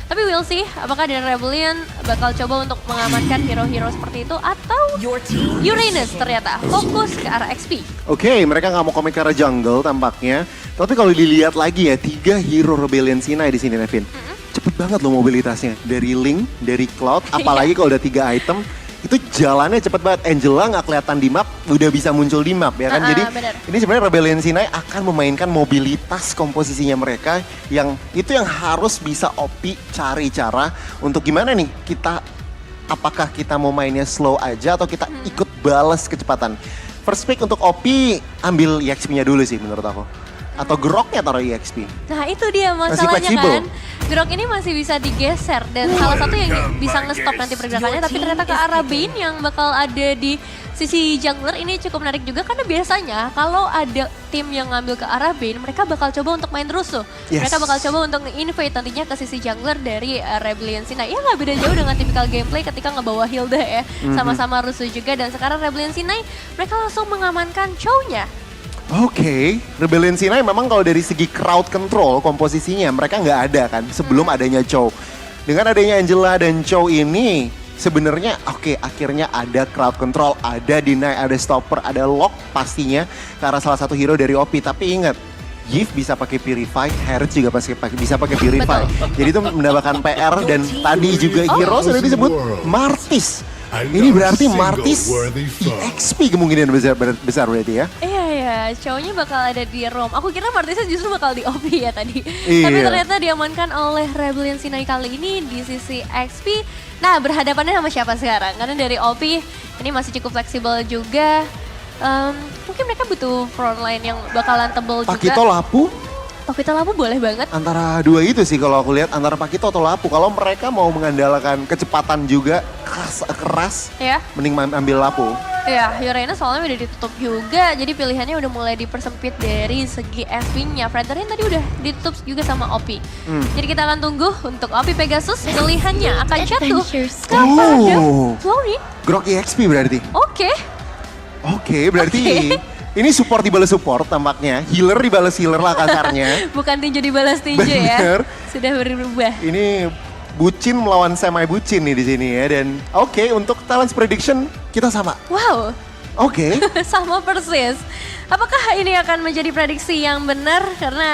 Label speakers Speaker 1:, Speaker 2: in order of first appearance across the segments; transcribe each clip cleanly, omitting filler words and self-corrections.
Speaker 1: Tapi we'll see apakah dari Rebellion bakal coba untuk mengamankan hero-hero seperti itu atau Uranus ternyata fokus ke arah XP.
Speaker 2: Oke, mereka nggak mau komit ke arah jungle tampaknya. Tapi kalau dilihat lagi ya, 3 hero Rebellion Sinai di sini, Nevin. Cepet banget loh mobilitasnya. Dari Link, dari Cloud, apalagi kalau udah 3 item. Itu jalannya cepet banget. Angela nggak kelihatan di map, udah bisa muncul di map ya kan. Jadi
Speaker 1: bener.
Speaker 2: ini sebenarnya Rebellion Sinai akan memainkan mobilitas komposisinya mereka yang itu yang harus bisa OP cari cara untuk gimana nih kita apakah kita mau mainnya slow aja atau kita ikut balas kecepatan. First pick untuk OP ambil EXP-nya dulu sih menurut aku. Atau Groknya taruh EXP.
Speaker 1: Nah itu dia masalahnya kan. Grok ini masih bisa digeser dan salah satu yang bisa nge-stop nanti pergerakannya tapi ternyata ke arah Bane yang bakal ada di sisi jungler ini cukup menarik juga karena biasanya kalau ada tim yang ngambil ke arah Bane mereka bakal coba untuk main rusuh. Mereka bakal coba untuk nge-invade nantinya ke sisi jungler dari Rebellion Sinai. Ya nggak beda jauh dengan tipikal gameplay ketika ngebawa Hilda ya. Sama-sama rusuh juga dan sekarang Rebellion Sinai mereka langsung mengamankan Chow-nya.
Speaker 2: Oke, Rebellion Sinai memang kalau dari segi crowd control komposisinya mereka nggak ada kan sebelum adanya Chow. Dengan adanya Angela dan Chow ini sebenarnya oke, akhirnya ada crowd control, ada deny, ada stopper, ada lock pastinya karena salah satu hero dari OP. Tapi ingat, Yves bisa pakai Purify, Harris juga bisa pakai Purify. Jadi itu mendapatkan PR dan tadi juga hero sudah disebut Martis. Ini berarti Martis EXP kemungkinan besar berarti ya.
Speaker 1: Iya, Chow-nya bakal ada di ROM. Aku kira Martisnya justru bakal di OP ya tadi.
Speaker 2: Iya.
Speaker 1: Tapi ternyata diamankan oleh Rebellion Sinai kali ini di sisi XP. Nah berhadapannya sama siapa sekarang? Karena dari OP ini masih cukup fleksibel juga. Mungkin mereka butuh frontline yang bakalan tebel juga.
Speaker 2: Pakito Lapu?
Speaker 1: Pakito Lapu boleh banget.
Speaker 2: Antara dua itu sih kalau aku lihat, antara Pakito atau Lapu. Kalau mereka mau mengandalkan kecepatan juga, keras
Speaker 1: Ya.
Speaker 2: mending ambil Lapu.
Speaker 1: Ya, Uranus soalnya udah ditutup juga, jadi pilihannya udah mulai dipersempit dari segi SP-nya. Frederian tadi udah ditutup juga sama OP. Jadi kita akan tunggu untuk OP Pegasus, pilihannya akan jatuh kepada Flori.
Speaker 2: Grok EXP berarti? Oke, berarti ini support dibalas support tampaknya. Healer dibalas healer lah kasarnya.
Speaker 1: Bukan tinju dibalas tinju ya. Sudah berubah.
Speaker 2: Ini bucin melawan semi bucin nih di sini ya. Dan oke, untuk talent prediction kita sama.
Speaker 1: Wow.
Speaker 2: Oke.
Speaker 1: Sama persis. Apakah ini akan menjadi prediksi yang benar? Karena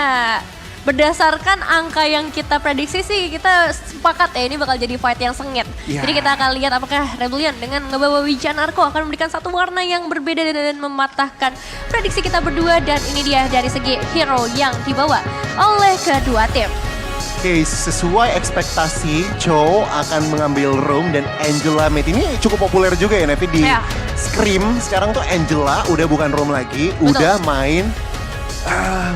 Speaker 1: berdasarkan angka yang kita prediksi sih kita sepakat ya ini bakal jadi fight yang sengit. Jadi kita akan lihat apakah Rebellion dengan ngebawa Wijanarko akan memberikan satu warna yang berbeda dan mematahkan prediksi kita berdua. Dan ini dia dari segi hero yang dibawa oleh kedua tim.
Speaker 2: Oke, sesuai ekspektasi, Chow akan mengambil room dan Angela mid. Ini cukup populer juga ya Nevi di Scream. Sekarang tuh Angela udah bukan room lagi, udah main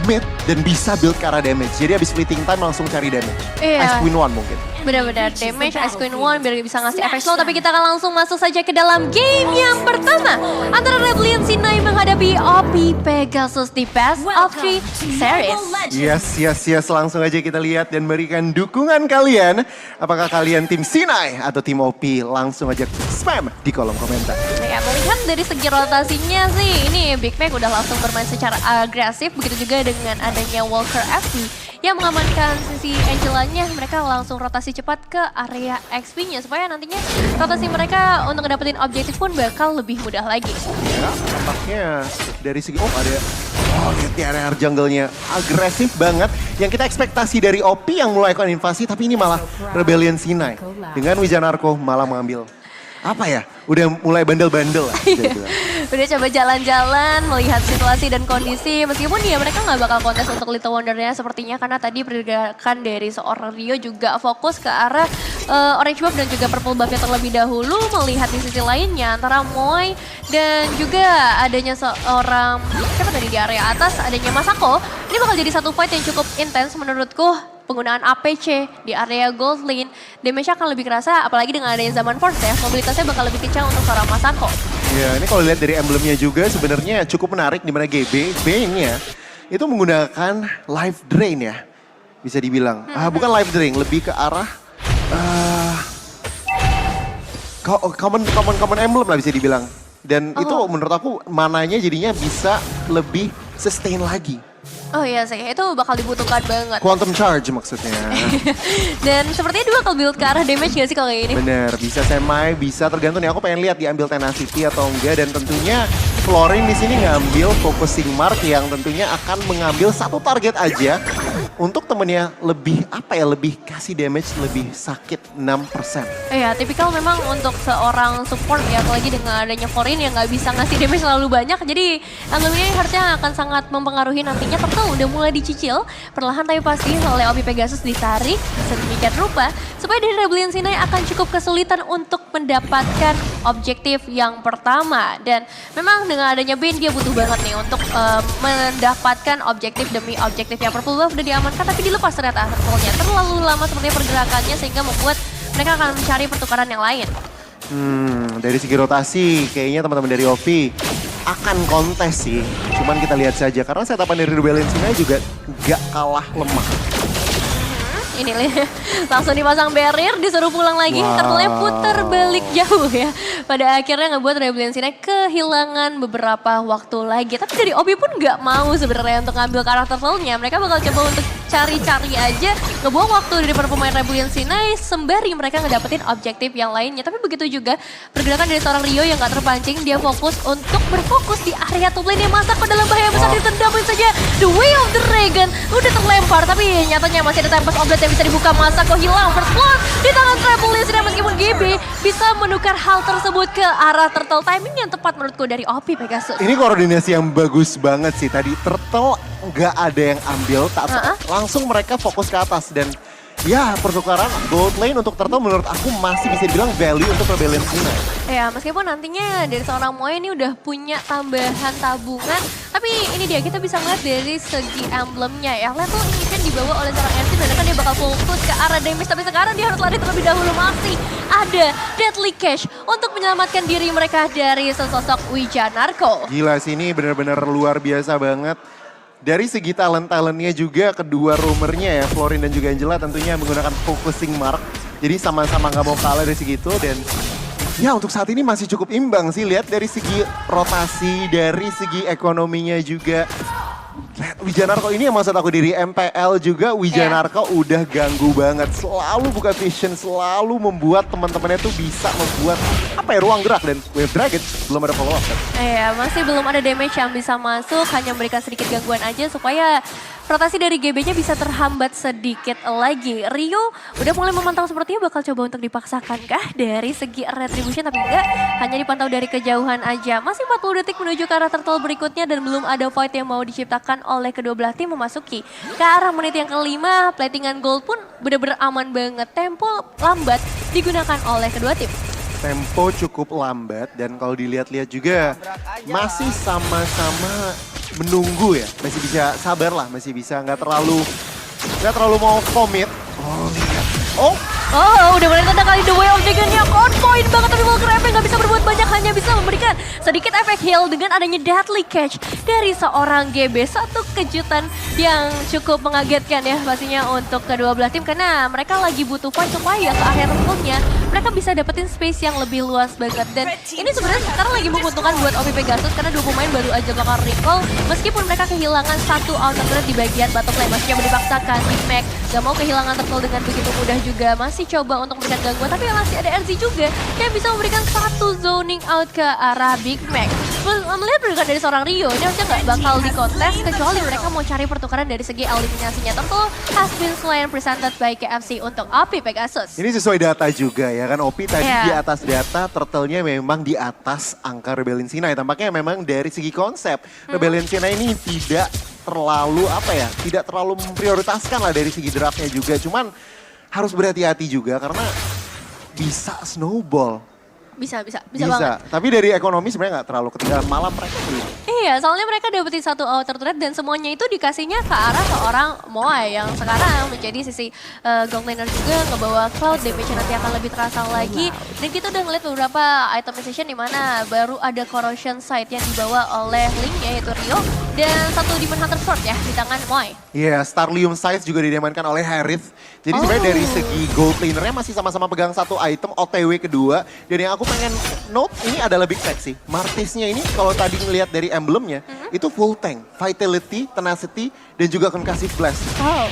Speaker 2: mid dan bisa build ke arah damage. Jadi abis splitting time langsung cari damage. Ice Queen 1 mungkin.
Speaker 1: Benar-benar damage Ice Queen 1 biar bisa ngasih efek slow. Tapi kita akan langsung masuk saja ke dalam game yang pertama. Antara Rebellion Sinai menghadapi OP Pegasus di Best of 3 series.
Speaker 2: Yes. Langsung aja kita lihat dan berikan dukungan kalian. Apakah kalian tim Sinai atau tim OP? Langsung aja spam di kolom komentar.
Speaker 1: Ya, melihat dari segi rotasinya sih, ini Big Mac udah langsung bermain secara agresif. Begitu juga dengan adanya Walker FP yang mengamankan sisi Angelanya. Mereka langsung rotasi cepat ke area XP-nya supaya nantinya rotasi mereka untuk dapetin objektif pun bakal lebih mudah lagi.
Speaker 2: Ya, tampaknya dari segi lihat di area jungle-nya agresif banget. Yang kita ekspektasi dari OP yang mulai melakukan invasi, tapi ini malah Rebellion Sinai dengan Wijanarko malah mengambil apa ya? Udah mulai bandel-bandel lah.
Speaker 1: Udah coba jalan-jalan, melihat situasi dan kondisi. Meskipun ya mereka nggak bakal kontes untuk Little Wonder-nya sepertinya. Karena tadi pergerakan dari seorang Rio juga fokus ke arah Orange Buff dan juga Purple Buff-nya terlebih dahulu. Melihat di sisi lainnya antara Moy dan juga adanya seorang, siapa tadi di area atas, adanya Masako. Ini bakal jadi satu fight yang cukup intens menurutku. Penggunaan APC di area gold lane, damage akan lebih kerasa apalagi dengan adanya Zaman Force ya, mobilitasnya bakal lebih kencang untuk seorang Masako.
Speaker 2: Ya, ini kalau lihat dari emblemnya juga sebenarnya cukup menarik di mana GB, Bane-nya itu menggunakan life drain ya, bisa dibilang. Bukan life drain, lebih ke arah common emblem lah bisa dibilang. Dan itu menurut aku mananya jadinya bisa lebih sustain lagi.
Speaker 1: Oh iya sih, itu bakal dibutuhkan banget.
Speaker 2: Quantum charge maksudnya.
Speaker 1: Dan sepertinya dia bakal build ke arah damage gak sih kalau kayak ini?
Speaker 2: Bener, bisa semi, bisa tergantung nih. Aku pengen lihat diambil tenacity atau enggak. Dan tentunya Florin di sini ngambil focusing mark yang tentunya akan mengambil satu target aja. Untuk temennya lebih, lebih kasih damage, lebih sakit 6%.
Speaker 1: Iya, tipikal memang untuk seorang support ya, apalagi dengan adanya Florin yang nggak bisa ngasih damage terlalu banyak. Jadi emblem ini harusnya akan sangat mempengaruhi nantinya. Turtle udah mulai dicicil, perlahan tapi pasti oleh Obi Pegasus ditarik sedemikian rupa. Supaya dari Rebellion Sinai akan cukup kesulitan untuk mendapatkan objektif yang pertama. Dan memang dengan adanya Bane dia butuh banget nih untuk mendapatkan objektif demi objektif yang purple buff udah diamankan. Tapi dilepas ternyata turtle-nya terlalu lama sepertinya pergerakannya sehingga membuat mereka akan mencari pertukaran yang lain.
Speaker 2: Dari segi rotasi kayaknya teman-teman dari Ovi akan kontes sih. Cuman kita lihat saja karena setapan dari Rebellion Sinai juga gak kalah lemah.
Speaker 1: Ini langsung dipasang barrier, disuruh pulang lagi.
Speaker 2: Wow.
Speaker 1: Turtle-nya putar balik jauh ya. Pada akhirnya ngebuat Rebellion Sinai kehilangan beberapa waktu lagi. Tapi dari Obi pun nggak mau sebenarnya untuk ngambil karakter turtle-nya. Mereka bakal coba untuk cari-cari aja, ngebuang waktu dari para pemain Rebellion Sinai sembari mereka ngedapetin objektif yang lainnya. Tapi begitu juga pergerakan dari seorang Rio yang gak terpancing, dia fokus untuk berfokus di area top lane yang masak ke dalam bahaya besar, ditendapin saja The Way of the Dragon. Udah terlempar tapi nyatanya masih ada Tempest Oblet yang bisa dibuka. Masako hilang, first blood di tangan Rebellion Sinai meskipun GB bisa menukar hal tersebut ke arah turtle. Timing yang tepat menurutku dari Opi Pegasus.
Speaker 2: Ini koordinasi yang bagus banget sih tadi. Turtle nggak ada yang ambil, langsung mereka fokus ke atas. Dan ya pertukaran gold lane untuk Turtle menurut aku masih bisa dibilang value untuk Rebellion Sinai.
Speaker 1: Ya meskipun nantinya dari seorang Moe ini udah punya tambahan tabungan. Tapi ini dia, kita bisa ngeliat dari segi emblemnya ya. Level ini kan dibawa oleh seorang MC dan kan dia bakal fokus ke arah damage. Tapi sekarang dia harus lari terlebih dahulu. Masih ada Deadly Cash untuk menyelamatkan diri mereka dari sesosok Wijanarko.
Speaker 2: Gila sih, ini benar-benar luar biasa banget. Dari segi talent-talentnya juga kedua roamernya ya, Florin dan juga Angela tentunya menggunakan focusing mark. Jadi sama-sama nggak mau kalah dari segi itu. Dan ya untuk saat ini masih cukup imbang sih. Lihat dari segi rotasi, dari segi ekonominya juga. Lihat Wijanarko ini yang maksud aku diri MPL juga. Wijanarko udah ganggu banget. Selalu buka vision, selalu membuat teman-temannya tuh bisa membuat ruang gerak. Dan Wave Dragon belum ada follow up kan?
Speaker 1: Iya, masih belum ada damage yang bisa masuk, hanya memberikan sedikit gangguan aja supaya rotasi dari GB-nya bisa terhambat sedikit lagi. Rio udah mulai memantau sepertinya bakal coba untuk dipaksakan kah dari segi retribution, tapi enggak, hanya dipantau dari kejauhan aja. Masih 40 detik menuju ke arah turtle berikutnya dan belum ada fight yang mau diciptakan oleh kedua belah tim memasuki ke arah menit yang kelima. Platingan gold pun bener-bener aman banget, tempo lambat digunakan oleh kedua tim.
Speaker 2: Tempo cukup lambat dan kalau dilihat-lihat juga masih sama-sama menunggu ya. Masih bisa sabar lah, masih bisa nggak terlalu mau commit. Oh lihat.
Speaker 1: Oh, udah mulai tanda kali The Way of Dragon-nya on point banget, tapi Walker Epic nggak bisa berbuat banyak, hanya bisa memberikan sedikit efek heal dengan adanya Deadly Catch dari seorang GB. Satu kejutan yang cukup mengagetkan ya pastinya untuk kedua belah tim, karena mereka lagi butuh fight supaya ke akhir rumputnya mereka bisa dapetin space yang lebih luas banget. Dan ini sebenarnya sekarang lagi menguntungkan buat Opi Pegasus karena dua pemain baru aja bakal recall meskipun mereka kehilangan satu outer threat di bagian bottom lane. Masih coba dipaksakan, Big Mac gak mau kehilangan turtle dengan begitu mudah juga. Masih coba untuk memberikan gangguan, tapi masih ada RZ juga yang bisa memberikan satu zoning out ke arah Big Mac. Melihat pergerakan dari seorang Rio, ini harusnya nggak bakal dikontes kecuali mereka mau cari pertukaran dari segi eliminasinya. Turtle has been slain presented by KFC untuk Opi Pegasus.
Speaker 2: Ini sesuai data juga ya kan, Opi tadi di atas data, Turtle-nya memang di atas angka Rebellion Sinai. Tampaknya memang dari segi konsep, Rebellion Sinai ini tidak terlalu tidak terlalu memprioritaskan lah dari segi draftnya juga. Cuman harus berhati-hati juga karena bisa snowball.
Speaker 1: Bisa banget.
Speaker 2: Tapi dari ekonomi sebenarnya nggak terlalu ketinggalan, malam mereka belum.
Speaker 1: Iya, soalnya mereka dapetin satu outer threat dan semuanya itu dikasihnya ke arah seorang Moai yang sekarang menjadi sisi gold laner juga, ngebawa cloud, damage nanti akan lebih terasa lagi. Dan kita udah ngeliat beberapa itemization di mana baru ada corrosion sight yang dibawa oleh Link yaitu Rio dan satu Demon Hunter Sword ya di tangan Moai.
Speaker 2: Iya, Starlium Size juga didiamankan oleh Harith. Jadi sebenarnya dari segi gold lanernya masih sama-sama pegang satu item OTW kedua. Dan yang aku pengen note ini adalah Big Tech sih. Martisnya ini kalau tadi ngelihat dari emblemnya, itu full tank. Vitality, tenacity, dan juga akan kasih blast.
Speaker 1: Oh.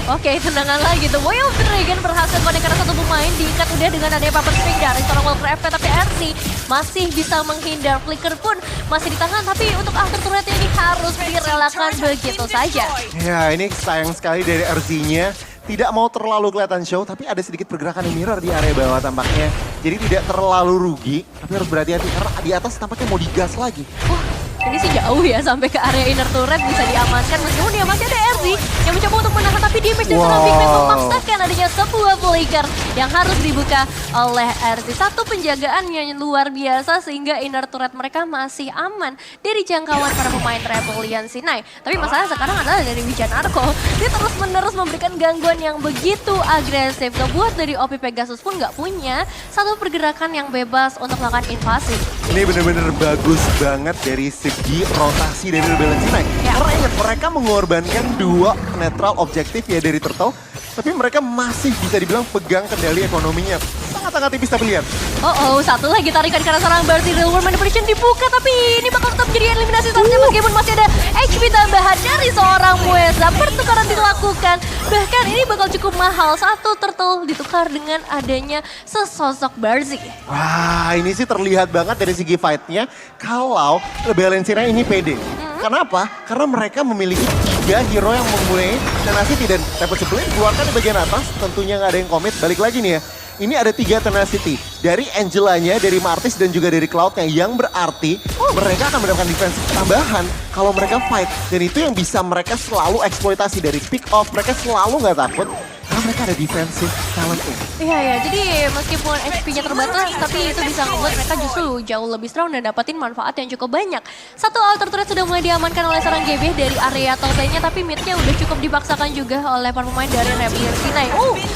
Speaker 1: Oke, tenangan lagi tuh. Way of the Dragon berhasil connect karena satu pemain diikat udah dengan adanya Puppet String dari seorang Wolfcraft, tapi RC masih bisa menghindar. Flicker pun masih ditahan, tapi untuk after turretnya ini harus direlakan begitu saja.
Speaker 2: Ya, ini sayang sekali dari RZ-nya. Tidak mau terlalu kelihatan show, tapi ada sedikit pergerakan di mirror di area bawah tampaknya. Jadi tidak terlalu rugi, tapi harus berhati-hati karena di atas tampaknya mau digas lagi.
Speaker 1: Wah, ini sih jauh ya sampai ke area inner turret bisa diamankan. Meskipun ya masih ada RZ yang mencoba untuk menahan, tapi damage dari seorang Big Mac memaksakan adanya sebuah flicker yang harus dibuka oleh RZ. Satu penjagaan yang luar biasa sehingga inner turret mereka masih aman dari jangkauan para pemain Rebellion Sinai. Tapi masalah sekarang adalah dari Wijanarko. Dia terus-menerus memberikan gangguan yang begitu agresif. Ngebuat dari OP Pegasus pun nggak punya satu pergerakan yang bebas untuk melakukan invasi.
Speaker 2: Ini benar-benar bagus banget dari segi rotasi dari Rebellion Sinai.
Speaker 1: Ya.
Speaker 2: Karena ingat mereka mengorbankan 2 netral objektif ya dari Turtle. Tapi mereka masih bisa dibilang pegang kendali ekonominya. Sangat-sangat tipis tapi lihat.
Speaker 1: Oh, satu lagi tarikan karena seorang Barty Real World Manipulation dibuka, tapi ini bakal tetap jadi eliminasi seharusnya meskipun masih ada HP tambahan dari seorang Mueza. Pertukaran dilakukan, bahkan ini bakal cukup mahal. Satu turtle ditukar dengan adanya sesosok Barzi.
Speaker 2: Wah, ini sih terlihat banget dari segi fight-nya kalau Rebellion Sinai ini pede. Kenapa? Karena mereka memiliki 3 hero yang mempunyai tenacity dan dapat sebelum keluarkan di bagian atas, tentunya nggak ada yang komit. Balik lagi nih ya, ini ada 3 tenacity. Dari Angelanya, dari Martis, dan juga dari Cloud-nya. Yang berarti mereka akan mendapatkan defense tambahan kalau mereka fight. Dan itu yang bisa mereka selalu eksploitasi dari pick off. Mereka selalu nggak takut karena mereka ada defensive talent-nya.
Speaker 1: Iya, jadi meskipun HP-nya terbatas, tapi itu bisa membuat mereka justru jauh lebih strong dan dapatin manfaat yang cukup banyak. Satu outer turret sudah mulai diamankan oleh seorang GB dari area top lane-nya, tapi mid-nya udah cukup dipaksakan juga oleh para pemain dari Rebellion Sinai.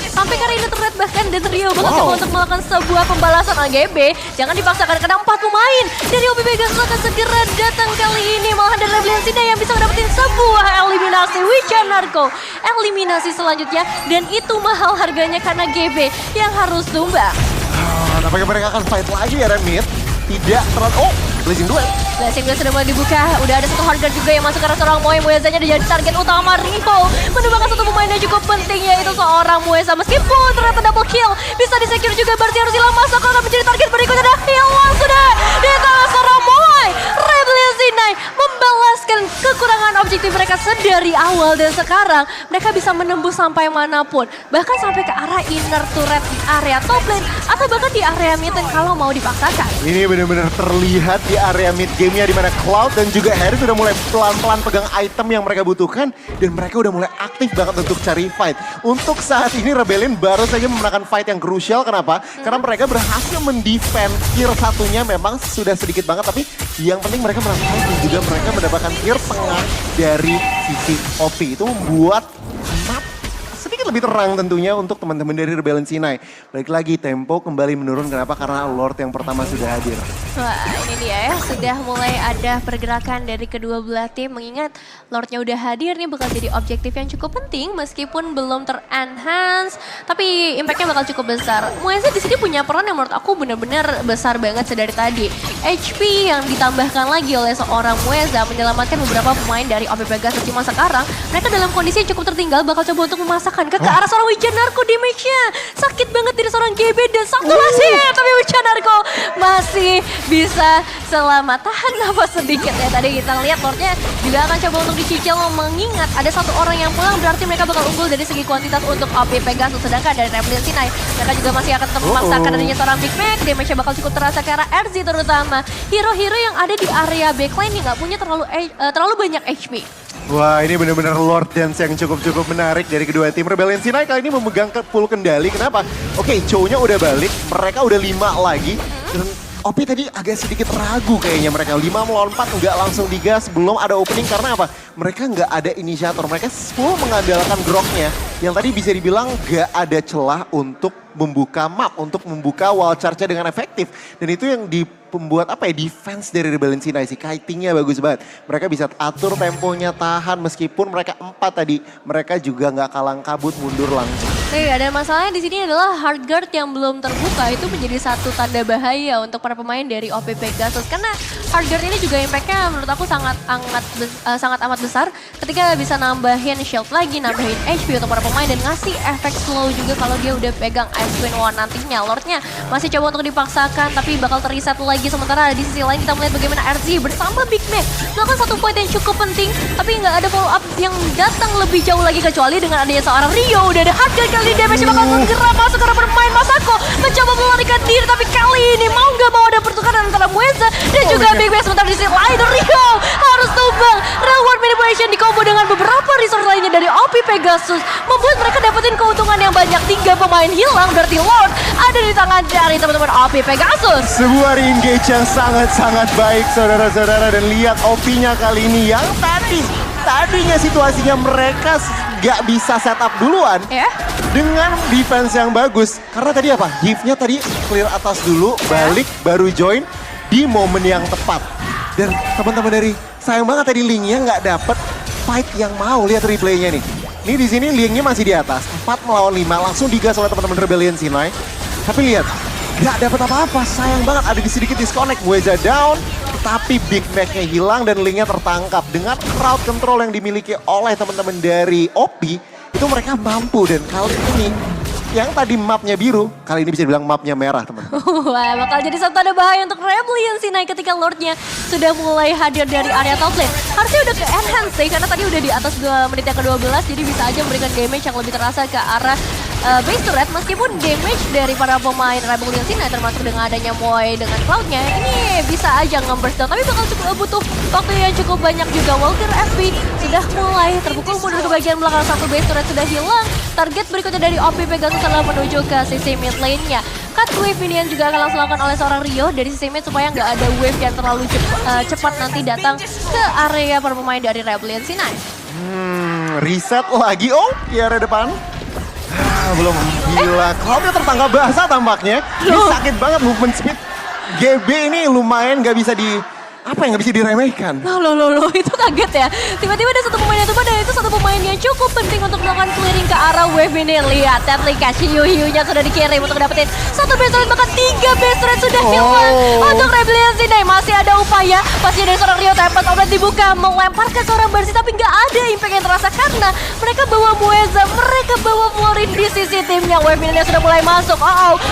Speaker 1: Sampai ke area turret bahkan dan Rio bakal coba untuk melakukan sebuah pembalasan GB. Jangan dipaksakan karena 4 pemain dari OP Pegasus akan segera datang kali ini. Malahan dari Rebellion Sinai yang bisa mendapatkan sebuah eliminasi. Wijanarko eliminasi selanjutnya dan itu mahal harganya karena GB yang harus tumbang.
Speaker 2: Nampaknya mereka akan fight lagi ya Remit. Tidak terlalu, Blazing Duel.
Speaker 1: Blazing Duel sudah mulai dibuka. Udah ada satu harga juga yang masuk karena seorang Muezanya jadi target utama Rio. Menumbangkan satu pemain yang cukup penting yaitu seorang Mueza. Meskipun ternyata double kill. Bisa disecure juga Barty harus hilang masuk akan menjadi target berikutnya. Dan hilang sudah di tangan seorang Moai. Rebellion Sinai membalaskan kekurangan objektif mereka sedari awal. Dan sekarang mereka bisa menembus sampai manapun. Bahkan sampai ke arah inner turret di area top lane. Atau bahkan di area mid kalau mau dipaksakan.
Speaker 2: Ini benar-benar terlihat di area mid game-nya di mana Cloud dan juga Harry sudah mulai pelan-pelan pegang item yang mereka butuhkan dan mereka udah mulai aktif banget untuk cari fight. Untuk saat ini Rebellion baru saja memenangkan fight yang krusial. Kenapa? Karena mereka berhasil mendefend tier satunya memang sudah sedikit banget, tapi yang penting mereka menang fight dan juga mereka mendapatkan tier tengah dari sisi OP. Itu membuat map sedikit lebih terang tentunya untuk teman-teman dari Rebellion Sinai. Balik lagi tempo kembali menurun. Kenapa? Karena Lord yang pertama sudah hadir.
Speaker 1: Wah, ini dia ya, sudah mulai ada pergerakan dari kedua belah tim. Mengingat Lordnya udah hadir nih bakal jadi objektif yang cukup penting meskipun belum ter-enhance. Tapi impactnya bakal cukup besar. Mueza di sini punya peran yang menurut aku benar-benar besar banget sedari tadi. HP yang ditambahkan lagi oleh seorang Mueza menyelamatkan beberapa pemain dari OP Pegasus. Cuma sekarang mereka dalam kondisi yang cukup tertinggal bakal coba untuk memasakkan ke arah seorang Wijanarko. Damage-nya sakit banget dari seorang GB dan satu masih. Tapi Wijanarko masih bisa selamat. Tahan nafas sedikit ya. Tadi kita lihat Lordnya juga akan coba untuk dicicil, mengingat ada satu orang yang pulang berarti mereka bakal unggul dari segi kuantitas untuk OP Pegasus. Sedangkan dari Rebellion Sinai mereka juga masih akan tetap memaksakan adanya seorang Big Mac. Damage-nya bakal cukup terasa ke arah RZ terutama. Hero-hero yang ada di area backline yang gak punya terlalu banyak HP.
Speaker 2: Wah, ini benar-benar Lord Dance yang cukup-cukup menarik dari kedua tim. Rebellion Sinai kali ini memegang full kendali. Kenapa? Oke, Chow-nya udah balik, mereka udah 5 lagi. Dan OP tadi agak sedikit ragu kayaknya mereka. 5 melawan 4 nggak langsung digas, belum ada opening. Karena apa? mereka nggak ada inisiator. Mereka full mengandalkan groknya. Yang tadi bisa dibilang nggak ada celah untuk membuka map, untuk membuka wall charge-nya dengan efektif. Dan itu yang pembuat apa ya, defense dari Rebellion Sinai, si kiting-nya bagus banget. Mereka bisa atur temponya, tahan meskipun mereka 4 tadi, mereka juga nggak kalang kabut, mundur langsung.
Speaker 1: Iya, dan masalahnya di sini adalah hard guard yang belum terbuka itu menjadi satu tanda bahaya untuk para pemain dari OP Pegasus. Karena hard guard ini juga impact-nya menurut aku sangat amat besar ketika bisa nambahin shield lagi, nambahin HP untuk para pemain dan ngasih efek slow juga kalau dia udah pegang Ice Queen One nantinya. Lordnya masih coba untuk dipaksakan tapi bakal terreset lagi. Sementara di sisi lain kita melihat bagaimana RZ bersama Big Mac melakukan satu point yang cukup penting tapi nggak ada follow up yang datang lebih jauh lagi kecuali dengan adanya seorang Rio. Udah ada hard guard kali ini, damage bakal segera masuk ke arah bermain. Masako mencoba melarikan diri tapi kali ini mau nggak mau ada pertukaran antara Mueza dan juga Big Mac. Sementara di sisi lain Rio harus tumbang. Reward manipulation di combo dengan beberapa resource lainnya dari OP Pegasus membuat mereka dapetin keuntungan yang banyak. 3 pemain hilang berarti Lord ada di tangan dari teman-teman OP Pegasus.
Speaker 2: Sebuah re-engage yang sangat-sangat baik saudara-saudara, dan lihat OP-nya kali ini yang tadinya situasinya mereka gak bisa setup duluan dengan defense yang bagus. Karena tadi apa? Give-nya tadi clear atas dulu, balik baru join di momen yang tepat. Dan teman-teman dari sayang banget tadi Link-nya nggak dapet fight yang mau. Lihat replaynya nih. Ini di sini Link-nya masih di atas, 4 melawan 5 langsung digas oleh teman-teman Rebellion Sinai. Tapi lihat, nggak dapet apa-apa, sayang banget ada sedikit disconnect. Mueza down, tapi Big Mac-nya hilang dan Link-nya tertangkap. Dengan crowd control yang dimiliki oleh teman-teman dari OP, itu mereka mampu. Dan kali ini, yang tadi mapnya biru, kali ini bisa dibilang mapnya merah teman-teman.
Speaker 1: Wah, bakal jadi satu tanda bahaya untuk Rebellion Sinai ketika Lordnya sudah mulai hadir dari area top lane. Harusnya udah ke enhance sih, karena tadi udah di atas 2 menit yang ke-12, jadi bisa aja memberikan damage yang lebih terasa ke arah base turret. Meskipun damage dari para pemain Rebellion Sinai termasuk dengan adanya Moe dengan Cloud-nya, ini bisa aja nge-burst down. Tapi bakal cukup butuh waktu yang cukup banyak juga. Walker FB sudah mulai terpukul mundur ke bagian belakang, satu base turret sudah hilang. Target berikutnya dari OP Pegasus adalah menuju ke sisi mid lane-nya. Cut wave ini yang juga akan langsung dilakukan oleh seorang Rio dari sisi mid supaya nggak ada wave yang terlalu cepat nanti datang ke area para pemain dari Rebellion Sinai.
Speaker 2: Reset lagi, oh di area depan. Belum, gila. Cloud-nya tertangkap basah tampaknya. Ini sakit banget movement speed. GB ini lumayan nggak bisa nggak bisa diremehkan.
Speaker 1: Loh, itu kaget ya. Tiba-tiba ada satu pemain yang tumbang dan itu satu pemain yang cukup penting untuk melakukan clearing ke arah wave ini. Lihat, aplikasi Hiu-Hiunya sudah dikirim untuk dapetin satu base turret, bahkan 3 base turret sudah hilang untuk Rebellion Sinai. Masih ada upaya, pasti dari seorang Rio tempat obat dibuka, melempar ke seorang Barsi, tapi nggak ada impact yang terasa karena mereka bawa Mueza, mereka bawa Florin di sisi timnya. Wave ini sudah mulai masuk.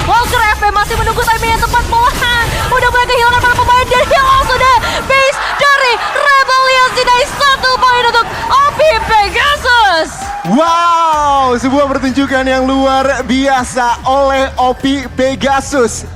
Speaker 1: Walker FP masih menunggu timing yang tepat, malahan udah mulai kehilangan para pemain dan hilang sudah base dari Rebellion Sinai. 1 poin untuk OP Pegasus.
Speaker 2: Wow, sebuah pertunjukan yang luar biasa oleh OP Pegasus.